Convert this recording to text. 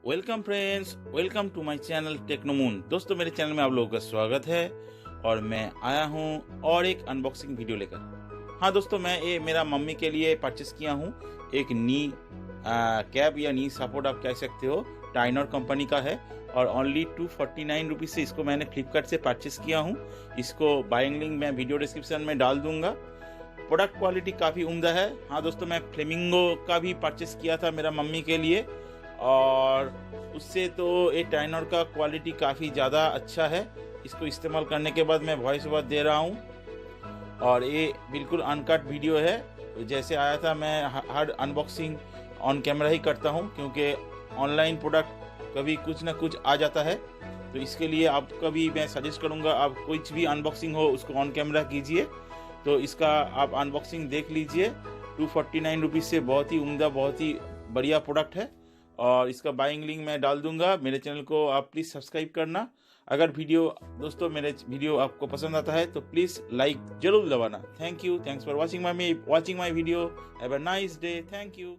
Welcome friends, welcome to my channel techno moon. दोस्तों, मेरे channel में आप लोगों का स्वागत है और मैं आया हूं और एक अनबॉक्सिंग वीडियो लेकर। हाँ दोस्तों, मैं ये मेरा मम्मी के लिए परचेस किया हूं। एक नी कैप या नी सपोर्ट आप कह सकते हो, टाइनर कंपनी का है और ओनली 249 रुपीज़ से इसको मैंने फ्लिपकार्ट से परचेस किया हूँ। इसको बाइंग लिंक मैं वीडियो डिस्क्रिप्शन में डाल दूंगा। प्रोडक्ट क्वालिटी काफ़ी उम्दा है। हाँ दोस्तों, मैं फ्लेमिंगो का भी परचेस किया था मेरा मम्मी के लिए और उससे तो ये टाइनर का क्वालिटी काफ़ी ज़्यादा अच्छा है। इसको इस्तेमाल करने के बाद मैं वॉइस ओवर दे रहा हूँ और ये बिल्कुल अनकट वीडियो है। जैसे आया था, मैं हर अनबॉक्सिंग ऑन कैमरा ही करता हूँ क्योंकि ऑनलाइन प्रोडक्ट कभी कुछ ना कुछ आ जाता है। तो इसके लिए आपका भी मैं सजेस्ट करूँगा, आप कुछ भी अनबॉक्सिंग हो उसको ऑन कैमरा कीजिए। तो इसका आप अनबॉक्सिंग देख लीजिए। 249 रुपीज़ से बहुत ही उम्दा, बहुत ही बढ़िया प्रोडक्ट है और इसका बाइंग लिंक मैं डाल दूंगा। मेरे चैनल को आप प्लीज़ सब्सक्राइब करना। अगर दोस्तों मेरे वीडियो आपको पसंद आता है तो प्लीज़ लाइक जरूर दबाना। Thank you, thanks for watching my video. Have a nice day. Thank you.